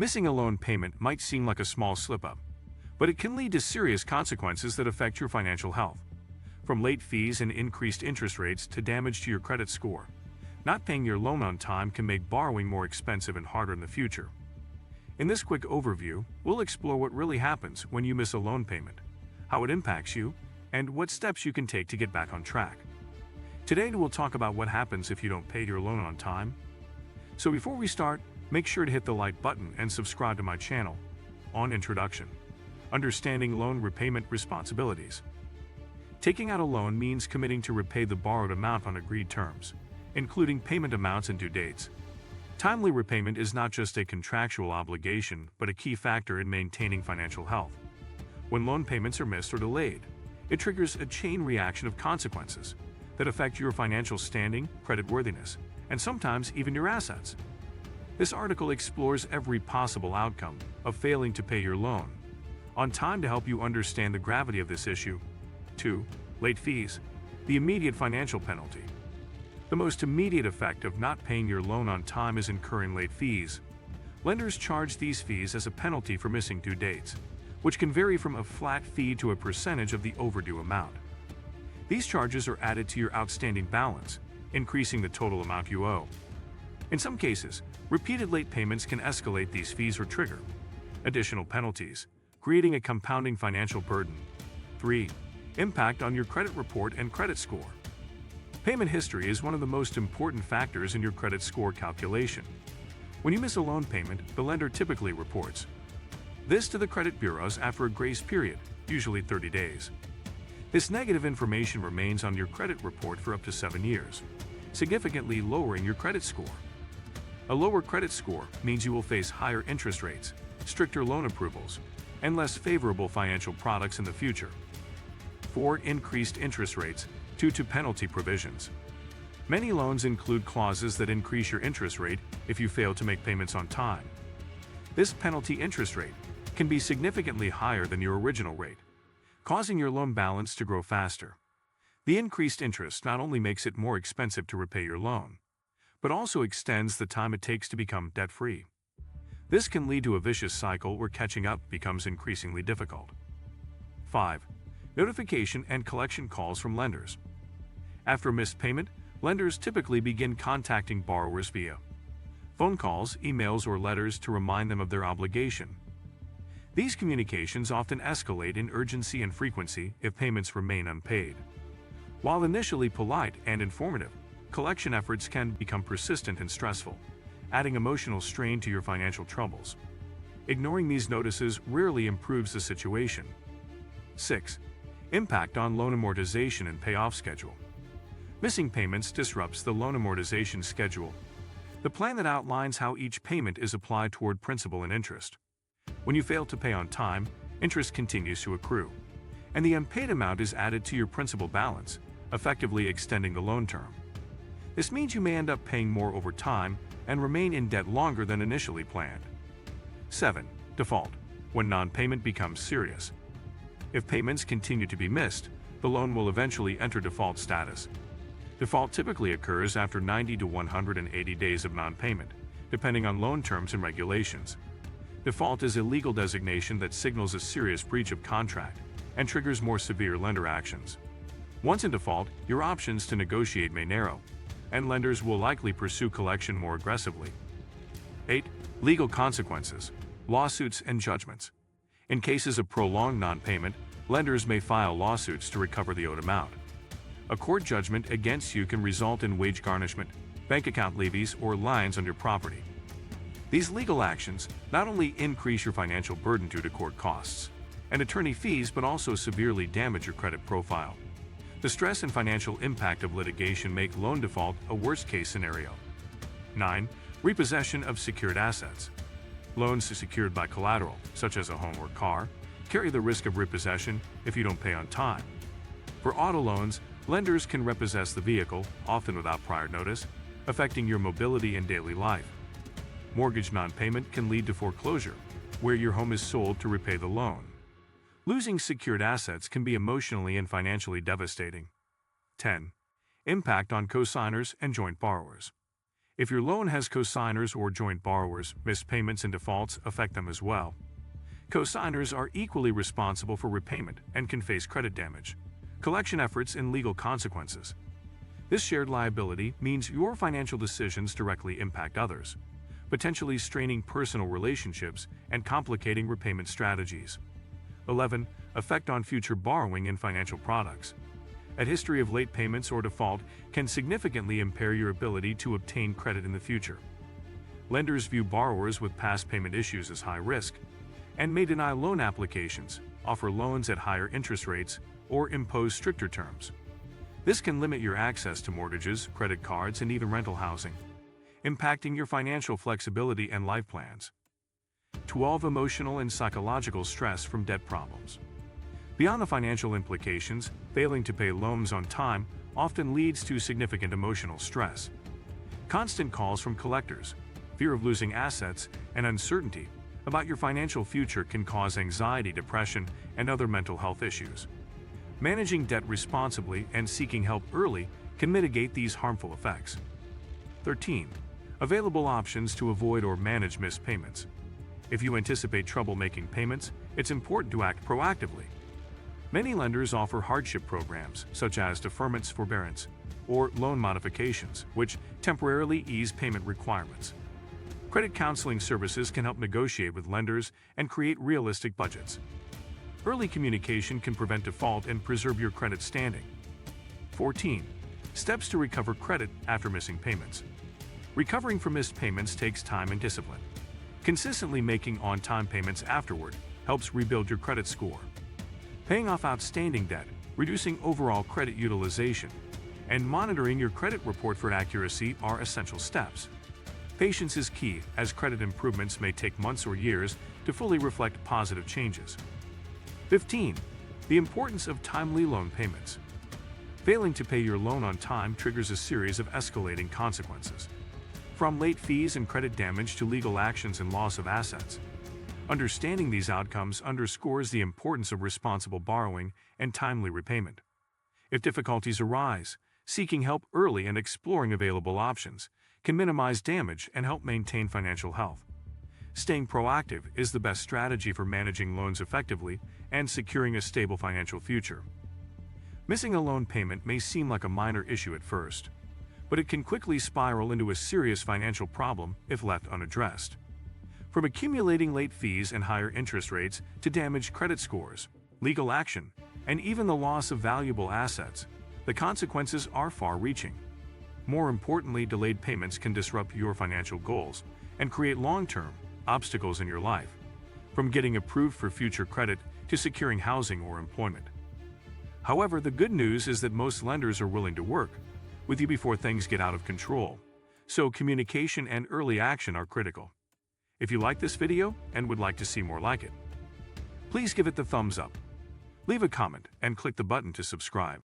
Missing a loan payment might seem like a small slip-up, but it can lead to serious consequences that affect your financial health. From late fees and increased interest rates to damage to your credit score, not paying your loan on time can make borrowing more expensive and harder in the future. In this quick overview, we'll explore what really happens when you miss a loan payment, how it impacts you, and what steps you can take to get back on track. Today we'll talk about what happens if you don't pay your loan on time. So before we start, make sure to hit the like button and subscribe to my channel. On introduction, understanding loan repayment responsibilities. Taking out a loan means committing to repay the borrowed amount on agreed terms, including payment amounts and due dates. Timely repayment is not just a contractual obligation, but a key factor in maintaining financial health. When loan payments are missed or delayed, it triggers a chain reaction of consequences that affect your financial standing, creditworthiness, and sometimes even your assets. This article explores every possible outcome of failing to pay your loan on time to help you understand the gravity of this issue. 2. Late fees, the immediate financial penalty. The most immediate effect of not paying your loan on time is incurring late fees. Lenders charge these fees as a penalty for missing due dates, which can vary from a flat fee to a percentage of the overdue amount. These charges are added to your outstanding balance, increasing the total amount you owe. In some cases, repeated late payments can escalate these fees or trigger additional penalties, creating a compounding financial burden. 3. Impact on your credit report and credit score. Payment history is one of the most important factors in your credit score calculation. When you miss a loan payment, the lender typically reports this to the credit bureaus after a grace period, usually 30 days. This negative information remains on your credit report for up to 7 years, significantly lowering your credit score. A lower credit score means you will face higher interest rates, stricter loan approvals, and less favorable financial products in the future. 4. Increased interest rates due to penalty provisions. Many loans include clauses that increase your interest rate if you fail to make payments on time. This penalty interest rate can be significantly higher than your original rate, causing your loan balance to grow faster. The increased interest not only makes it more expensive to repay your loan, but also extends the time it takes to become debt-free. This can lead to a vicious cycle where catching up becomes increasingly difficult. 5. Notification and collection calls from lenders. After a missed payment, lenders typically begin contacting borrowers via phone calls, emails, or letters to remind them of their obligation. These communications often escalate in urgency and frequency if payments remain unpaid. While initially polite and informative, collection efforts can become persistent and stressful, adding emotional strain to your financial troubles. Ignoring these notices rarely improves the situation. 6. Impact on loan amortization and payoff schedule. Missing payments disrupts the loan amortization schedule, the plan that outlines how each payment is applied toward principal and interest. When you fail to pay on time, interest continues to accrue, and the unpaid amount is added to your principal balance, effectively extending the loan term. This means you may end up paying more over time and remain in debt longer than initially planned. 7. Default, when non-payment becomes serious. If payments continue to be missed, the loan will eventually enter default status. Default typically occurs after 90 to 180 days of non-payment, depending on loan terms and regulations. Default is a legal designation that signals a serious breach of contract and triggers more severe lender actions. Once in default, your options to negotiate may narrow, and lenders will likely pursue collection more aggressively. 8. Legal consequences, lawsuits and judgments. In cases of prolonged non-payment, lenders may file lawsuits to recover the owed amount. A court judgment against you can result in wage garnishment, bank account levies, or liens on your property. These legal actions not only increase your financial burden due to court costs and attorney fees, but also severely damage your credit profile. The stress and financial impact of litigation make loan default a worst-case scenario. 9. Repossession of secured assets. Loans secured by collateral, such as a home or car, carry the risk of repossession if you don't pay on time. For auto loans, lenders can repossess the vehicle, often without prior notice, affecting your mobility and daily life. Mortgage non-payment can lead to foreclosure, where your home is sold to repay the loan. Losing secured assets can be emotionally and financially devastating. 10. Impact on co-signers and joint borrowers. If your loan has cosigners or joint borrowers, missed payments and defaults affect them as well. Cosigners are equally responsible for repayment and can face credit damage, collection efforts, and legal consequences. This shared liability means your financial decisions directly impact others, potentially straining personal relationships and complicating repayment strategies. 11. Effect on future borrowing and financial products. A history of late payments or default can significantly impair your ability to obtain credit in the future. Lenders view borrowers with past payment issues as high risk and may deny loan applications, offer loans at higher interest rates, or impose stricter terms. This can limit your access to mortgages, credit cards, and even rental housing, impacting your financial flexibility and life plans. 12. Emotional and psychological stress from debt problems. Beyond the financial implications, failing to pay loans on time often leads to significant emotional stress. Constant calls from collectors, fear of losing assets, and uncertainty about your financial future can cause anxiety, depression, and other mental health issues. Managing debt responsibly and seeking help early can mitigate these harmful effects. 13. Available options to avoid or manage missed payments. If you anticipate trouble making payments, it's important to act proactively. Many lenders offer hardship programs, such as deferments, forbearance, or loan modifications, which temporarily ease payment requirements. Credit counseling services can help negotiate with lenders and create realistic budgets. Early communication can prevent default and preserve your credit standing. 14. Steps to recover credit after missing payments. Recovering from missed payments takes time and discipline. Consistently making on-time payments afterward helps rebuild your credit score. Paying off outstanding debt, reducing overall credit utilization, and monitoring your credit report for accuracy are essential steps. Patience is key, as credit improvements may take months or years to fully reflect positive changes. 15. The importance of timely loan payments. Failing to pay your loan on time triggers a series of escalating consequences, from late fees and credit damage to legal actions and loss of assets. Understanding these outcomes underscores the importance of responsible borrowing and timely repayment. If difficulties arise, seeking help early and exploring available options can minimize damage and help maintain financial health. Staying proactive is the best strategy for managing loans effectively and securing a stable financial future. Missing a loan payment may seem like a minor issue at first, but it can quickly spiral into a serious financial problem if left unaddressed. From accumulating late fees and higher interest rates to damaged credit scores, legal action, and even the loss of valuable assets, the consequences are far-reaching. More importantly, delayed payments can disrupt your financial goals and create long-term obstacles in your life, from getting approved for future credit to securing housing or employment. However, the good news is that most lenders are willing to work with you before things get out of control, so communication and early action are critical. If you like this video and would like to see more like it, please give it the thumbs up, leave a comment, and click the button to subscribe.